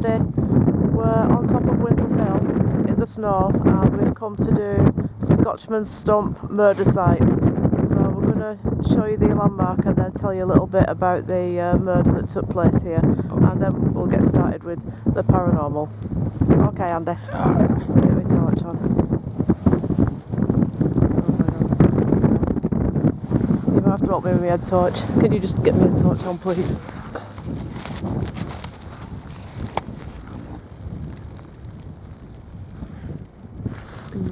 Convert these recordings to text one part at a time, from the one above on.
everybody. We're on top of Windsor Hill in the snow and we've come to do Scotchmans stump murder site. So we're going to show you the landmark and then tell you a little bit about the murder that took place here, and then we'll get started with the paranormal. Okay, Andy, get me torch on. You might have to help me with my head torch. Can you just get me a torch on, please?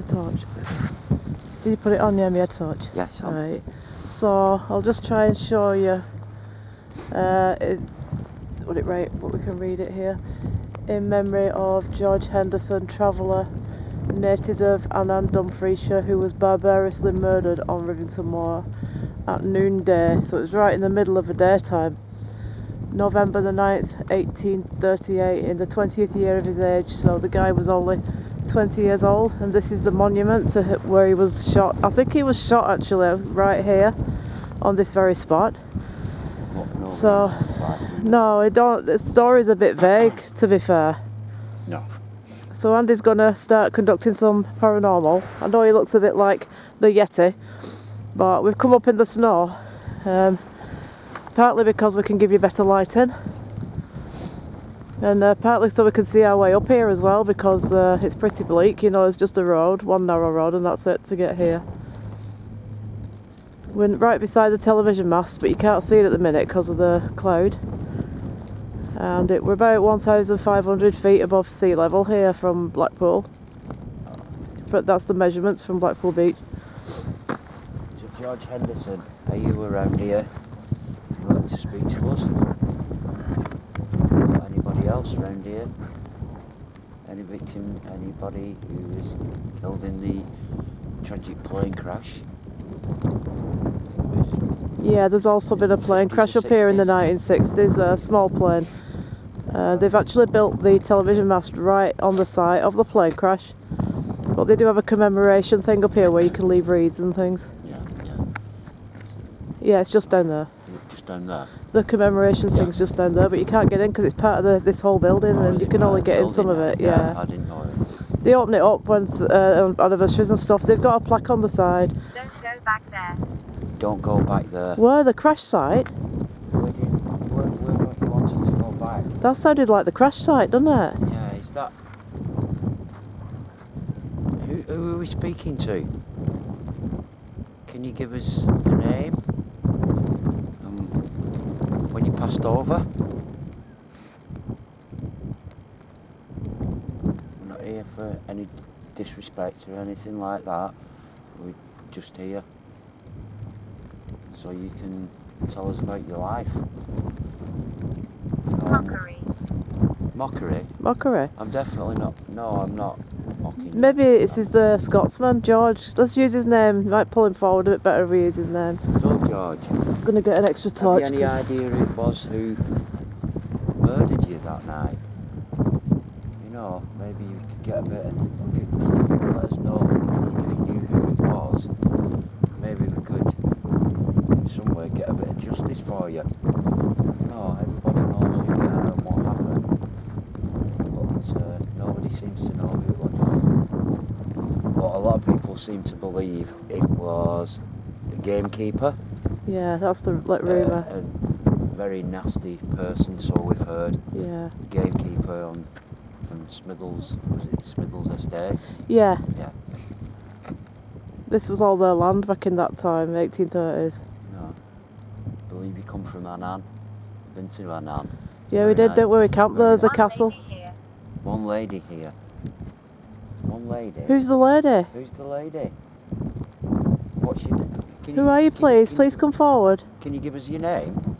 Torch. Did you put it on? Yeah, my head torch. Yes. Right. So I'll just try and show you. What we can read it here. In memory of George Henderson, traveller, native of Annan, Dumfriesshire, who was barbarously murdered on Rivington Moor at noonday. So it was right in the middle of the daytime. November the 9th, 1838, in the 20th year of his age. So the guy was only 20 years old, and this is the monument to where he was shot. I think he was shot actually right here on this very spot. So no, the story's a bit vague, to be fair. No. So Andy's gonna start conducting some paranormal. I know he looks a bit like the Yeti, but we've come up in the snow, partly because we can give you better lighting, and partly so we can see our way up here as well, because it's pretty bleak. You know, it's just a road, one narrow road, and that's it to get here. We're right beside the television mast, but you can't see it at the minute because of the cloud. And we're about 1,500 feet above sea level here from Blackpool. But that's the measurements from Blackpool Beach. So George Henderson, are you around here? Would you like to speak to us? Or anybody else around here? Any victim, anybody who was killed in the tragic plane crash? Yeah, there's also been a plane crash up here in the 1960s, a small plane. They've actually built the television mast right on the site of the plane crash, but they do have a commemoration thing up here where you can leave reeds and things. Yeah, it's just down there. Just down there? The commemoration thing's just down there, but you can't get in because it's part of this whole building, and you can only get in some of it. Yeah. I didn't know it. They open it up on anniversaries and stuff. They've got a plaque on the side. Don't go back there. Don't go back there. Where? The crash site? Where you wanted to go back? That sounded like the crash site, doesn't it? Yeah, is that... Who are we speaking to? Can you give us a name? When you passed over? We're not here for any disrespect or anything like that. We're just here so you can tell us about your life. Mockery. Mockery? Mockery? I'm definitely not. No, I'm not mocking. Maybe this is the Scotsman, George. Let's use his name. Might pull him forward a bit better if we use his name. So, George. I was going to get an extra torch. Have you any idea who it was who murdered you that night? You know, maybe you could get a bit and let us know if you knew who it was. Maybe we could, in some way, get a bit of justice for you. No, everybody knows who you are and what happened, but nobody seems to know who it was. But a lot of people seem to believe it was the gamekeeper. Yeah, that's the rumour. A very nasty person, so we've heard. Yeah. Gamekeeper from Smithles, was it Smithles Estate? Yeah. Yeah. This was all their land back in that time, 1830s. No. I believe you come from Annan. Been to Annan. Yeah, we did, didn't we? We camped there. There's a castle. One lady here. One lady. Who's the lady? Who's the lady? What's your name? Who are you, please? Please come forward. Can you give us your name?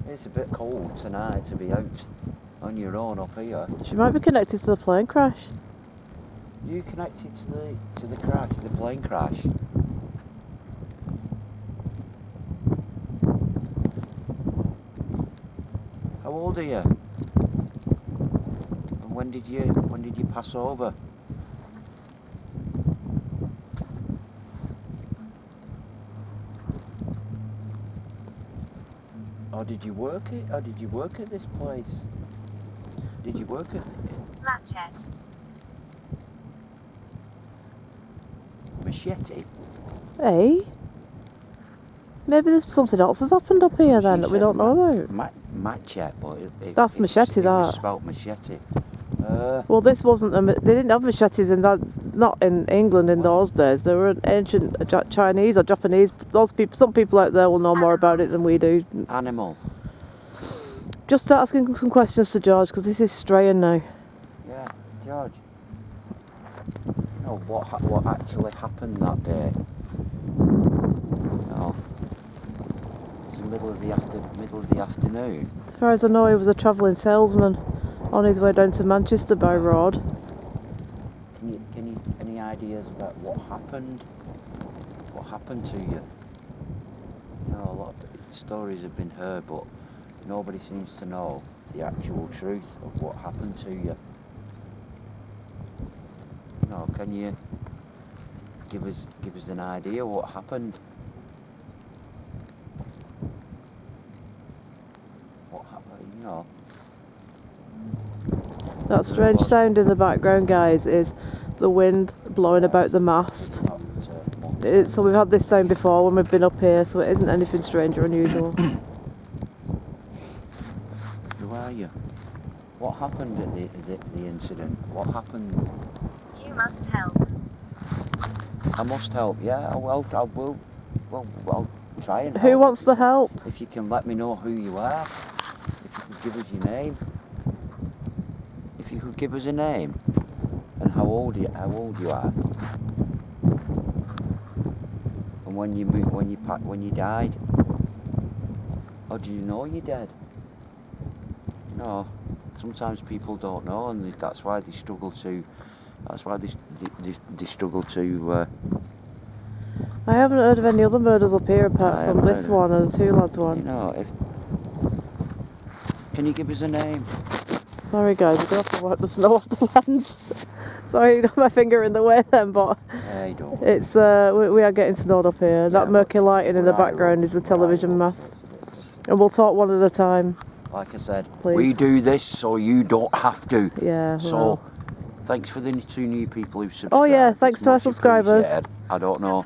It's a bit cold tonight to be out on your own up here. She might be connected to the plane crash. You connected to the crash, the plane crash? How old are you? And when did you pass over? Or did you work it? Or did you work at this place? Did you work at Machete? Hey? Maybe there's something else that's happened up here then that we don't know about. Machete, but That's machete, it was that. spelled machete. Well, this wasn't they didn't have machetes in that, not in England in those days. They were an ancient Chinese or Japanese. Those people, some people out there will know more about it than we do. Animal. Just start asking some questions to George because this is straying now. Yeah, George. No, what actually happened that day? No. It was the middle of the afternoon. As far as I know, he was a travelling salesman on his way down to Manchester by road. Any ideas about what happened? What happened to you? You know, a lot of stories have been heard, but nobody seems to know the actual truth of what happened to you. You know, can you give us an idea what happened? What happened? You know. That strange sound in the background, guys, is the wind blowing about the mast. So we've had this sound before when we've been up here, so it isn't anything strange or unusual. Who are you? What happened at the incident? What happened? You must help. I must help. Yeah, I will. Well, I'll try and help. Who wants the help? If you can let me know who you are. If you could give us your name. If you could give us a name and how old you are, and when you died, or do you know you're dead? No, sometimes people don't know, and that's why they struggle to. That's why they struggle to. I haven't heard of any other murders up here apart from this one and the two lads one. You know, can you give us a name? Sorry guys, we're going to have to wipe the snow off the lens. Sorry, you got my finger in the way then, but Hey, don't. it's we are getting snowed up here. That murky lighting in the background is the television mast. And we'll talk one at a time. Like I said, Please. We do this so you don't have to. Yeah. So, well. thanks for the 2 new people who've subscribed. Oh yeah, thanks It's to our much subscribers. appreciated. I don't know.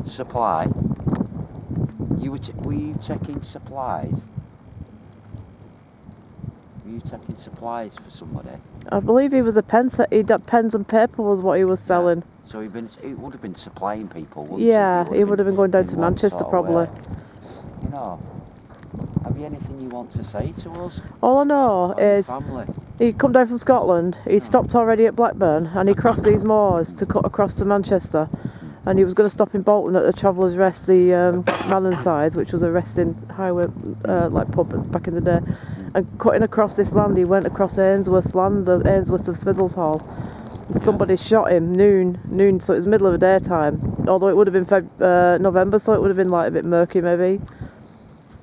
Supply. Were you checking supplies? Were you checking supplies for somebody? I believe he was a he'd got pens and paper was what he was selling. Yeah. So it would have been supplying people, wouldn't Yeah, it? he would have been going down to in one Manchester sort of probably. way. You know, have you anything you want to say to us? All I know Or your is family? he'd come down from Scotland, he'd stopped already at Blackburn and he crossed these moors to cut across to Manchester, and he was going to stop in Bolton at the Travellers' Rest, the Malin side, which was a resting highway like pub back in the day, and cutting across this land he went across Ainsworth land, the Ainsworth of Smithills Hall. Somebody shot him noon, so it was middle of the daytime, although it would have been November, so it would have been like a bit murky maybe.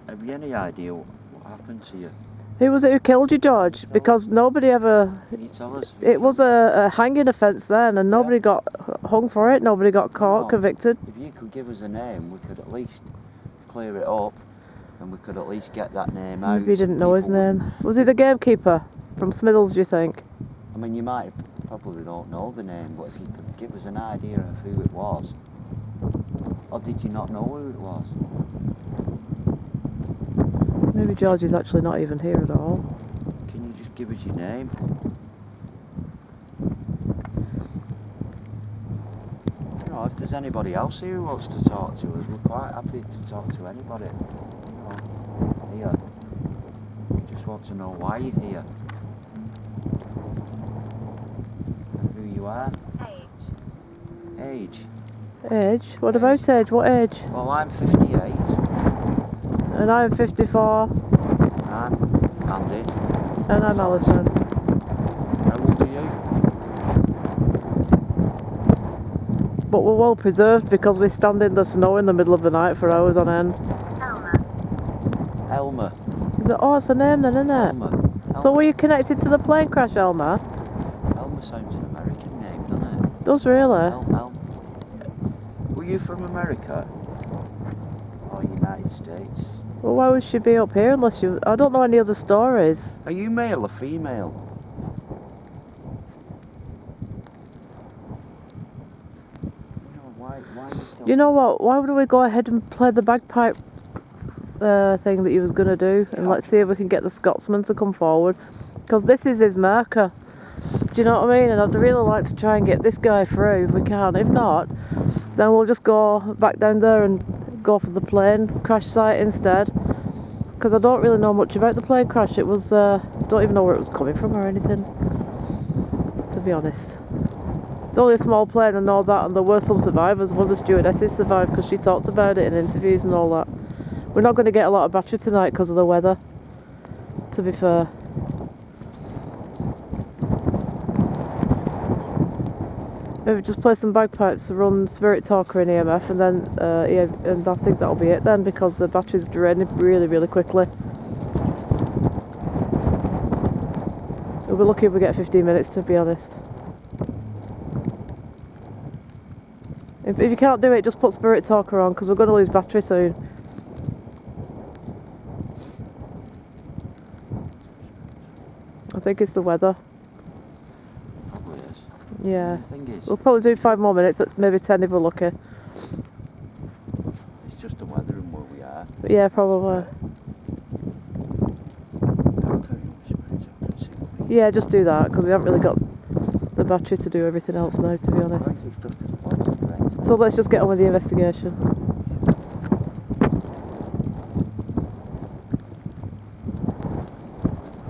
Have you any idea what happened to you? Who was it who killed you, George? No. Because nobody ever... Can you tell us? It was a hanging offence then, and nobody got hung for it, nobody got caught, No. convicted. If you could give us a name, we could at least clear it up, and we could at least get that name out. Maybe you didn't know his People name. Was he the gamekeeper from Smithills, do you think? I mean, you might probably don't know the name, but if you could give us an idea of who it was. Or did you not know who it was? Maybe George is actually not even here at all. Can you just give us your name? You know, if there's anybody else here who wants to talk to us, we're quite happy to talk to anybody. You know, here. We just want to know why you're here. And who you are. Age. Age? What about age? What age? Well, I'm 58. And I'm 54. I'm Andy. And I'm Alison. How old are you? But we're well preserved because we stand in the snow in the middle of the night for hours on end. Elmer. Oh, it's a name then, isn't it? Elmer. So were you connected to the plane crash, Elmer? Elmer sounds an American name, doesn't it? Does really? Were you from America? Or United States? Well, why would she be up here unless you... I don't know any other stories. Are you male or female? Why are you still... You know what? Why would we go ahead and play the bagpipe thing that you was going to do? And let's see if we can get the Scotsman to come forward. Because this is his marker. Do you know what I mean? And I'd really like to try and get this guy through if we can. If not, then we'll just go back down there and go for the plane crash site instead. Because I don't really know much about the plane crash. It was... don't even know where it was coming from or anything, to be honest. It's only a small plane and all that, and there were some survivors. One of the stewardesses survived because she talked about it in interviews and all that. We're not going to get a lot of battery tonight because of the weather, to be fair. Maybe just play some bagpipes, run Spirit Talker in EMF, and then and I think that'll be it then, because the battery's draining really, really quickly. We'll be lucky if we get 15 minutes, to be honest. If you can't do it, just put Spirit Talker on, because we're going to lose battery soon. I think it's the weather. Probably is. Yeah. The thing is, We'll probably do 5 more minutes, maybe 10 if we're lucky. it's just the weather and where we are. But yeah, probably. Yeah, just do that, because we haven't really got the battery to do everything else now, to be honest. So let's just get on with the investigation.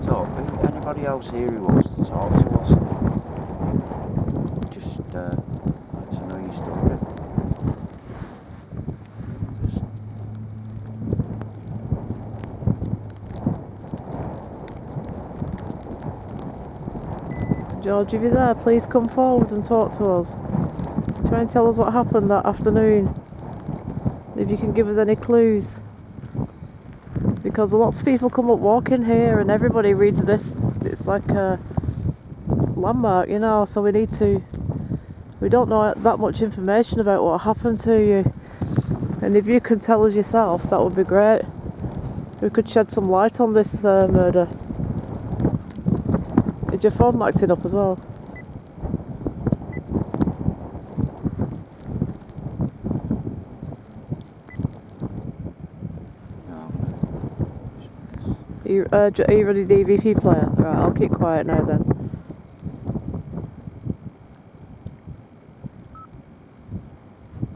So, if anybody else here who wants to talk to us, just let us know your story. George, if you're there, please come forward and talk to us. Try and tell us what happened that afternoon. If you can give us any clues. Because lots of people come up walking here and everybody reads this. It's like a landmark, you know, so we need to... We don't know that much information about what happened to you. And if you can tell us yourself, that would be great. We could shed some light on this murder. Is your phone acting up as well? Are you ready, DVP player? Right, I'll keep quiet now then.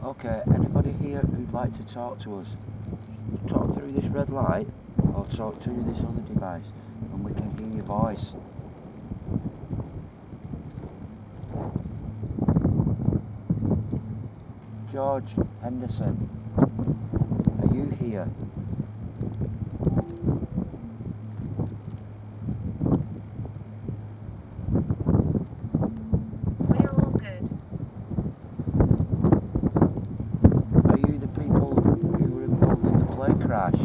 Okay, anybody here who'd like to talk to us? Talk through this red light, or talk through this other device, and we can hear your voice. George Henderson, are you here? We're all good. Are you the people who were involved in the plane crash?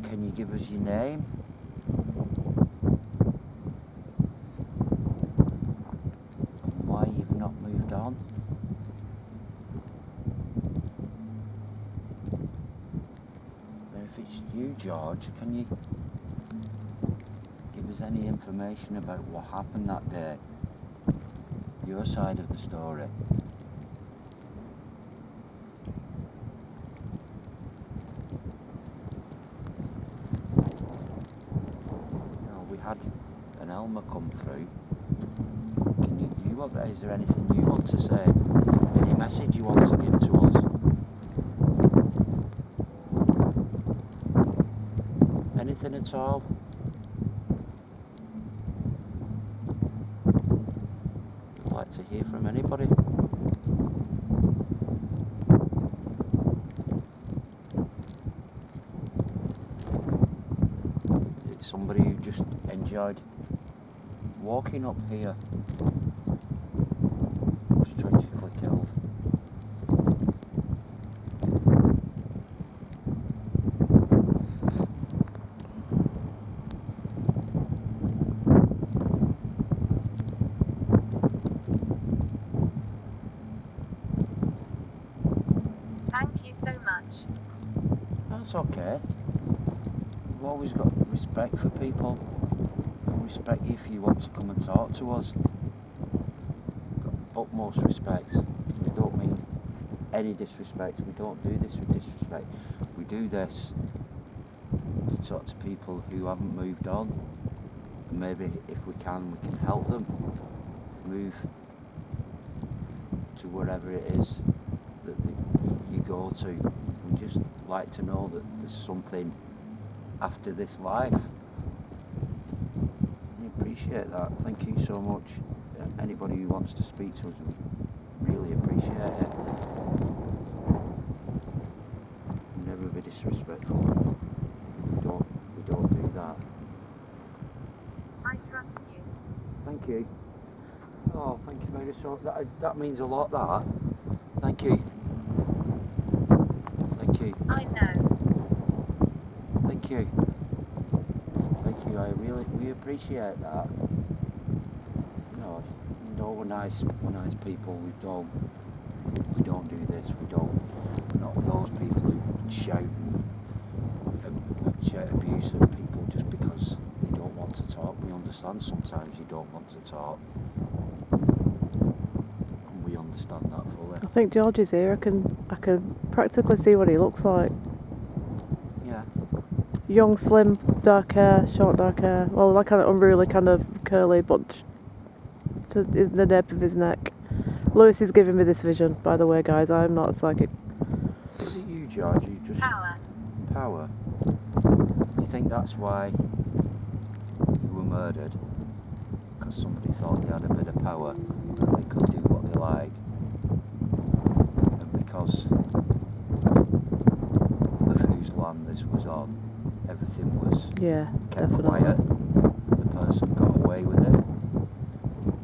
Can you give us your name? And why you've not moved on? And if it's you, George, can you give us any information about what happened that day? Your side of the story. We had an Elmer come through. Is there anything you want to say? Any message you want to give to us? Anything at all? I'd like to hear from anybody. Is it somebody who just enjoyed walking up here? Strangely killed. That's okay. We've always got respect for people. And respect you if you want to come and talk to us. Got utmost respect. We don't mean any disrespect. We don't do this with disrespect. We do this to talk to people who haven't moved on. And maybe if we can help them move to wherever it is that you go to. We just like to know that there's something after this life. We appreciate that. Thank you so much. Anybody who wants to speak to us, we really appreciate it. Never be disrespectful. We don't do that. I trust you. Thank you. Oh, thank you very much. That means a lot, that. Thank you. Thank you. I know. Thank you. Thank you. We appreciate that. You know, we're nice people. We don't do this. We're not those people who shout abuse at people just because they don't want to talk. We understand sometimes you don't want to talk. And we understand that fully. I think George is here. I can practically see what he looks like. Yeah. Young, slim, dark hair, short dark hair. Well, that kind of unruly, kind of curly bunch to the nape of his neck. Lewis is giving me this vision, by the way, guys. I'm not a psychic. Is it you, George? You just power. Do you think that's why you were murdered? Because somebody thought you had a bit of power and they could do what they like, and because of whose land this was on, everything was kept definitely quiet. The person got away with it.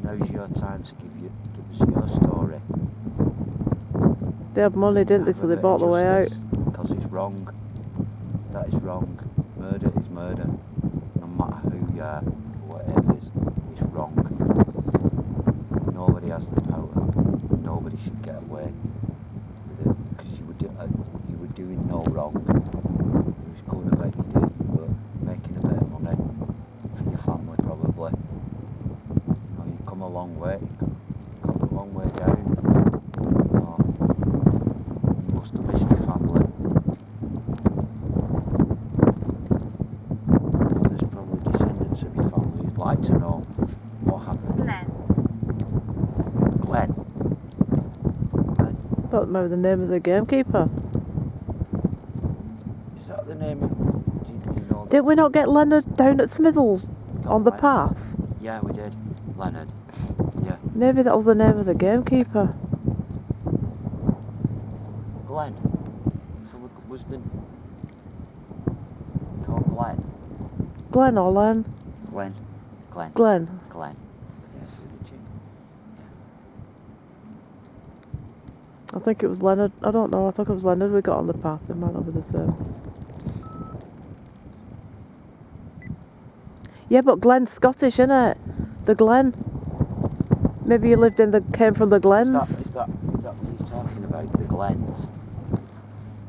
Now's your time to give us your story. They had money, didn't they? So they bought the way out. Because it's wrong. That is wrong. Murder is murder. No matter who you are, whatever it is, it's wrong. Nobody has the power. Nobody should get away with it because you were doing no wrong. It was good of what you did. You were making a bit of money for your family, probably. You come a long way. You come a long way down. You must have missed your family. There's probably descendants of your family who'd like to know what happened. Glenn. But maybe the name of the gamekeeper. Is that the name of... Do you know Did we not get Leonard down at Smithles on the path? Yeah, we did. Leonard. Yeah. Maybe that was the name of the gamekeeper. Glenn. So was the... Called Glenn. Glenn or Len? Glenn. Glenn. Glenn. Yes, with the G. I think it was Leonard. I don't know. I think it was Leonard we got on the path. It might not be the same. Yeah, but Glenn's Scottish, innit? The Glen. Maybe you came from the Glens. Is that what he's talking about? The Glens?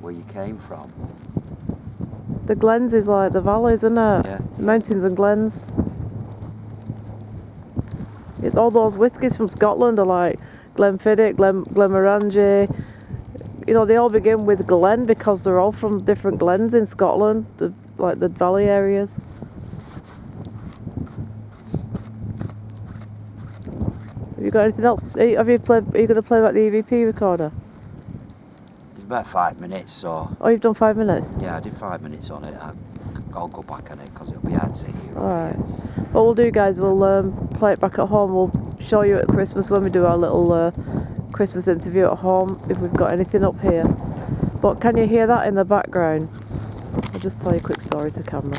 Where you came from? The Glens is like the valleys, isn't it? Yeah. Mountains and glens. It's all those whiskies from Scotland are like Glenfiddich, Glenmorangie. You know, they all begin with Glen because they're all from different glens in Scotland, like the valley areas. Have you got anything else? Are you going to play back the EVP recorder? It's about 5 minutes, so... Oh, you've done 5 minutes? Yeah, I did 5 minutes on it. I'll go back on it because it'll be hard to hear. Alright. What we'll do, guys, we'll play it back at home. We'll show you at Christmas when we do our little Christmas interview at home, if we've got anything up here. But can you hear that in the background? I'll just tell you a quick story to camera.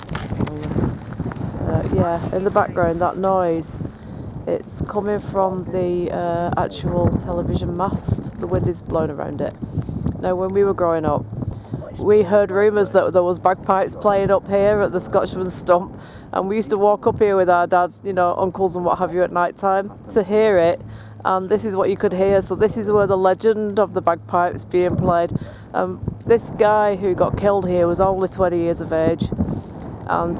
Yeah, in the background, that noise, it's coming from the actual television mast. The wind is blowing around it. Now, when we were growing up, we heard rumours that there was bagpipes playing up here at the Scotchmans stump, and we used to walk up here with our dad, you know, uncles and what have you at night time to hear it, and this is what you could hear. So this is where the legend of the bagpipes being played. This guy who got killed here was only 20 years of age, and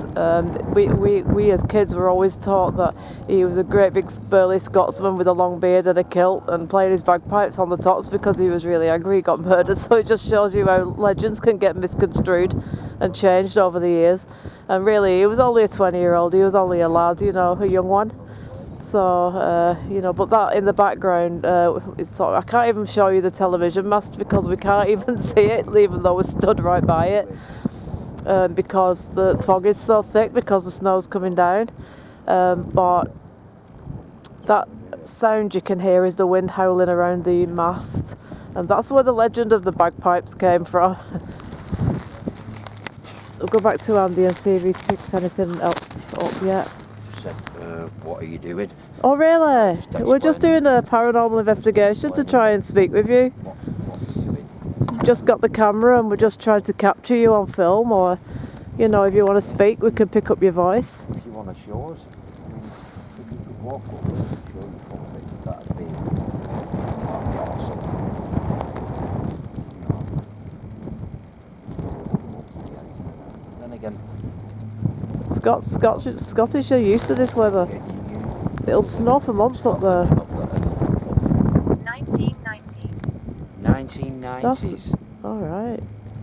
we as kids were always taught that he was a great big burly Scotsman with a long beard and a kilt and played his bagpipes on the tops because he was really angry he got murdered. So it just shows you how legends can get misconstrued and changed over the years. And really, he was only a 20-year-old, he was only a lad, you know, a young one. So, you know, but that in the background, it's sort of, I can't even show you the television mast because we can't even see it, even though we're stood right by it, because the fog is so thick, because the snow's coming down. But that sound you can hear is the wind howling around the mast, and that's where the legend of the bagpipes came from. We'll go back to Andy and see if he's picked anything else up yet. Said, what are you doing? Oh really? Just We're just doing a paranormal investigation to try and speak with you. What are you doing? We've just got the camera and we're just trying to capture you on film, or, you know, if you want to speak we can pick up your voice. If you want to show us, I mean, if you could walk over and show you something, that'd be awesome. You know. Then again, Scottish are used to this weather. It'll snow for months up there. 1990s. 1990s. Alright.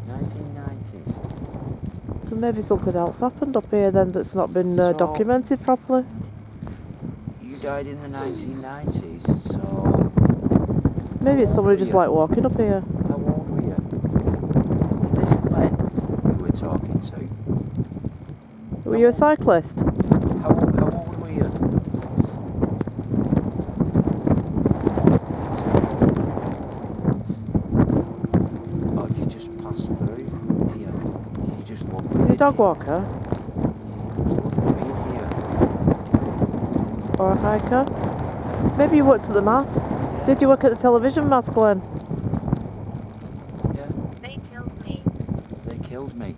1990s. So maybe something else happened up here then that's not been So- documented properly. You died in the 1990s, so Maybe it's somebody just like walking up here. how old were you? Is this Glenn who we're talking to? Were you a cyclist? How old were you? Oh, you just passed through here. You just looked Is he a dog walker? here. Or a hiker? Maybe you worked at the mast. Did you work at the television mast, Glenn? Yeah, They killed me. they killed me.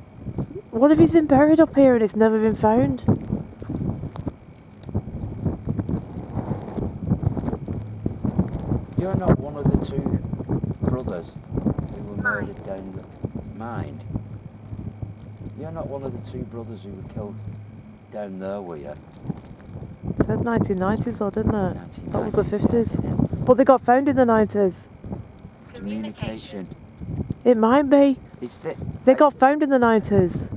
What if he's been buried up here and it's never been found? You're not one of the two brothers who were murdered down the mind. You're not one of the two brothers who were killed down there, were you? It said 1990s though, didn't it? That was the 50s. Yeah. But they got found in the 90s. Communication. It might be. Is that They got found in the 90s.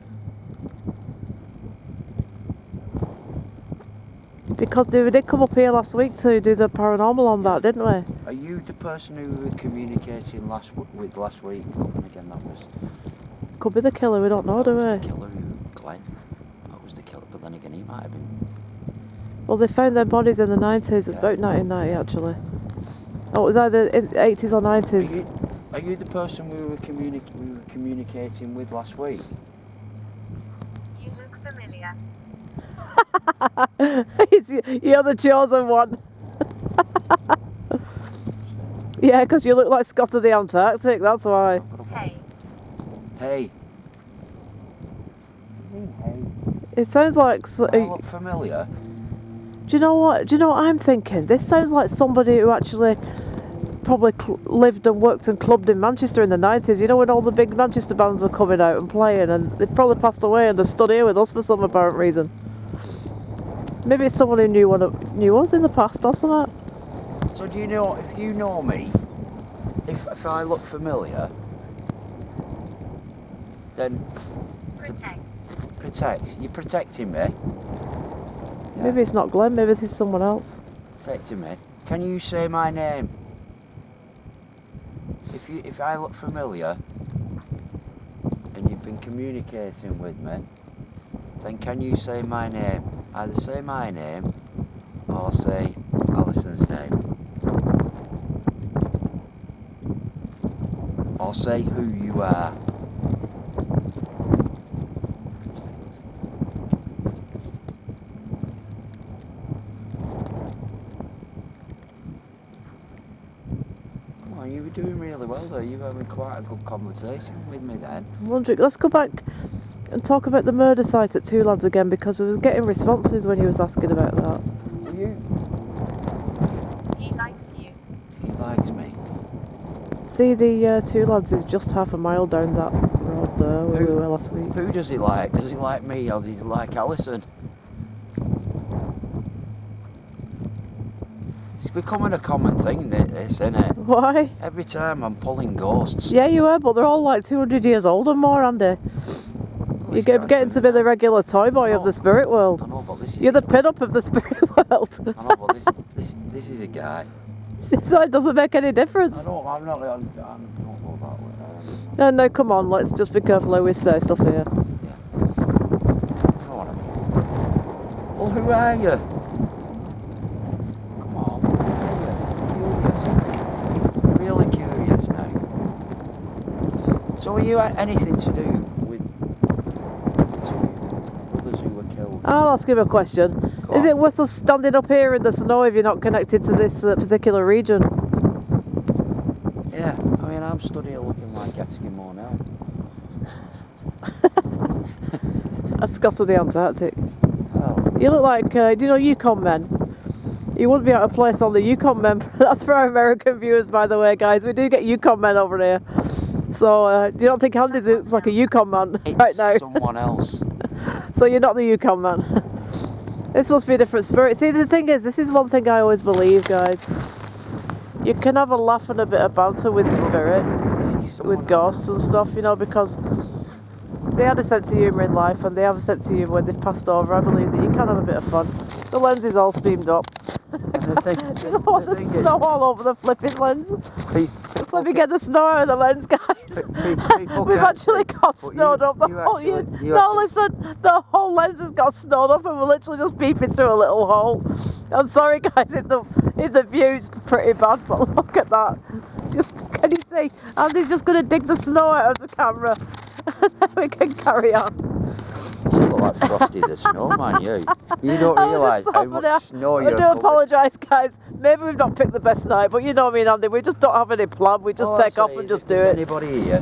Because they did come up here last week to do the paranormal on that, didn't we? Are you the person who we were communicating with last week? And again, that was Could be the killer, we don't know, do the we? killer Glenn. That was the killer, but then again, he might have been. Well, they found their bodies in the 90s, Yeah. about 1990 actually. Oh, it was either in 80s or 90s. Are you the person we were communicating with last week? You look familiar. You're the chosen one. Yeah, because you look like Scott of the Antarctic, that's why. Hey. Hey. It sounds like... Do I look familiar? Do you know what? Do you know what I'm thinking? This sounds like somebody who actually probably lived and worked and clubbed in Manchester in the 90s. You know, when all the big Manchester bands were coming out and playing, and they've probably passed away and they're stood here with us for some apparent reason. Maybe it's someone who knew us in the past or something. So do you know, if you know me, if I look familiar, then Protect. you're protecting me. Yeah. Maybe it's not Glenn, maybe this is someone else. Protecting me. Can you say my name? If I look familiar and you've been communicating with me, then can you say my name? Either say my name or say Alison's name. Or say who you are. Well, you were doing really well though. You were having quite a good conversation with me then. I'm wondering, let's go back and talk about the murder site at Two Lads again, because we was getting responses when he was asking about that. Were you? He likes you. see the two lads is just half a mile down that road there where we were last week. Who does he like? Does he like me or does he like Alison? It's becoming a common thing, this, isn't it? Why? Every time I'm pulling ghosts. Yeah, you are, but they're all like 200 years old or more, Andy. You're getting to be the regular toy boy of the spirit world. I know, but this is... You're the pin-up of the spirit world. I know, but this is a guy. So it doesn't make any difference. I'm not going that way. No, come on, let's just be careful how we say stuff here. Yeah. You know what I mean? Well, who are you? Come on, who are you? Really curious now. So are you anything to do with the two brothers who were killed? I'll ask him a question. Is it worth us standing up here in the snow if you're not connected to this particular region? Yeah, I mean, I'm stood here looking like Eskimo now. A Scot of the Antarctic. Oh. You look like, do you know Yukon men? You wouldn't be out of place on the Yukon men. That's for our American viewers, by the way, guys. We do get Yukon men over here. So, do you not think Andy looks like a Yukon man right now? It's someone else. So you're not the Yukon man. This must be a different spirit. See, the thing is, this is one thing I always believe, guys. You can have a laugh and a bit of banter with spirit, with ghosts and stuff, you know, because they had a sense of humour in life and they have a sense of humour when they've passed over. I believe that you can have a bit of fun. The lens is all steamed up. There's snow all over the flipping lens. Just let me get the snow out of the lens, guys. We've actually got snowed up the whole year. No, listen, the whole lens has got snowed up and we're literally just peeping through a little hole. I'm sorry, guys, if the view's pretty bad, but look at that. Just, can you see? Andy's just going to dig the snow out of the camera and then we can carry on. You look like Frosty the Snowman, you. You don't realise how much snow you're I do apologise, guys. Maybe we've not picked the best night, but you know me and Andy, we just don't have any plan. We just take off and just do it. Anybody here?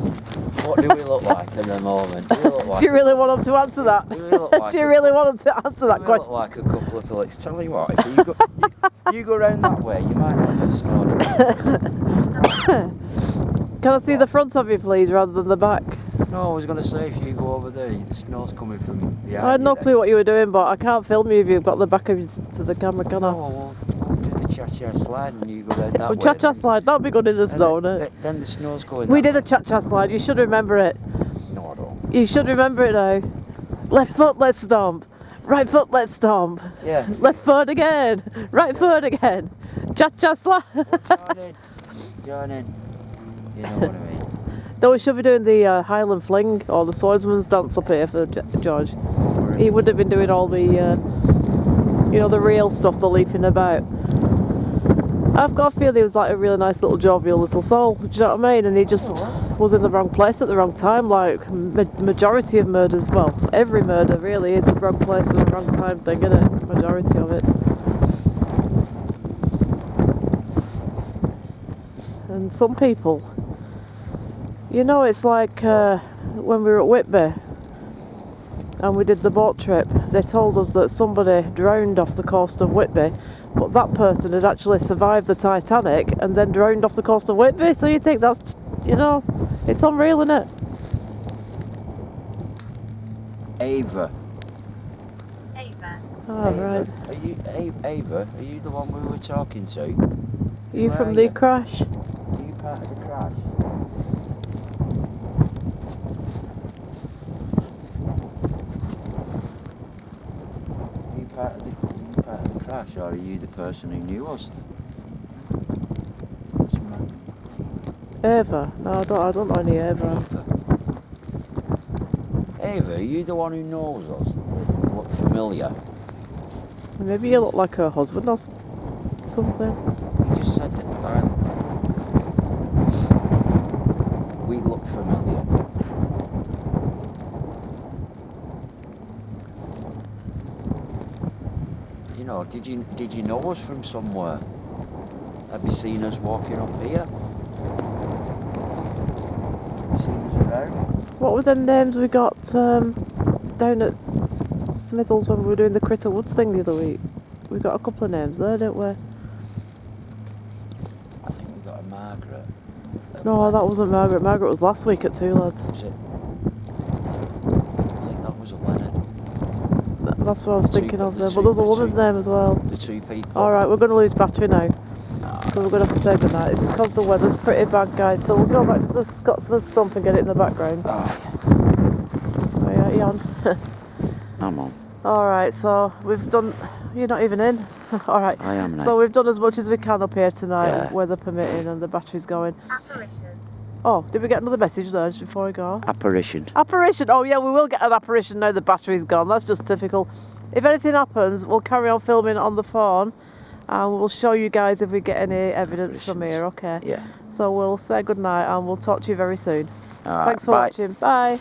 What do we look like at the moment? Do, we look like do you really want them to answer that? Do, we look like do you really want them to answer that question? We look like a couple of Phillips. Tell you what, if you go round that way, you might not get snowed. Can I see the front of you, please, rather than the back? No, I was going to say, if you go over there, the snow's coming from behind. I had no clue what you were doing, but I can't film you if you've got the back of you to the camera, can I? No, we'll do the cha-cha slide and you go down that way. Cha-cha slide, that'd be good in the snow, wouldn't it? Then the snow's going We did a cha-cha slide, you should remember it. No, I don't. You should remember it now. Left foot, let's stomp. Right foot, let's stomp. Yeah. Left foot again. Right foot again. Cha-cha slide. Join in. You know what I mean. No, we should be doing the Highland Fling or the Swordsman's dance up here for George. He would have been doing all the, you know, the real stuff, the leaping about. I've got a feeling he was like a really nice little jovial little soul, do you know what I mean? And he just was in the wrong place at the wrong time, like majority of murders, well, every murder really is the wrong place at the wrong time thing, isn't it? Majority of it. And some people, you know, it's like when we were at Whitby and we did the boat trip, they told us that somebody drowned off the coast of Whitby, but that person had actually survived the Titanic and then drowned off the coast of Whitby, so you think that's, you know, it's unreal, isn't it? Ava. Ava. Oh, right. Are you Ava? Are you the one we were talking to? Are you from the crash? Are you part of the crash? Are you part of the crash, or are you the person who knew us? Ava? No, I don't know any Ava. Ava, are you the one who knows us? Look familiar. Maybe you look like her husband or something. You just said that. We look familiar. You know, did you know us from somewhere? Have you seen us walking up here? Have you seen us around? What were the names we got down at Smithles when we were doing the Critter Woods thing the other week? We got a couple of names there, didn't we? I think we got a Margaret. No, that wasn't Margaret. Margaret was last week at 2 lads. Was it? I think that was a Leonard. That's what I was The thinking two- of the there. two- But there's a the woman's two- name as well. The 2 people. Alright, we're going to lose battery now. Ah, So we're going to have to say goodnight. It's because the weather's pretty bad, guys. So we'll go back to the Scotsman stump and get it in the background. Oh, yeah, Jan. I'm on. Alright, so we've done... You're not even in. Alright. I am now. So we've done as much as we can up here tonight, Yeah. weather permitting, and the battery's going. Apparition. Oh, did we get another message there just before we go? Apparition. Apparition! Oh yeah, we will get an apparition now the battery's gone. That's just typical. If anything happens, we'll carry on filming on the phone and we'll show you guys if we get any evidence from here, okay? Yeah. So we'll say goodnight and we'll talk to you very soon. All right, Thanks for bye. watching. Bye.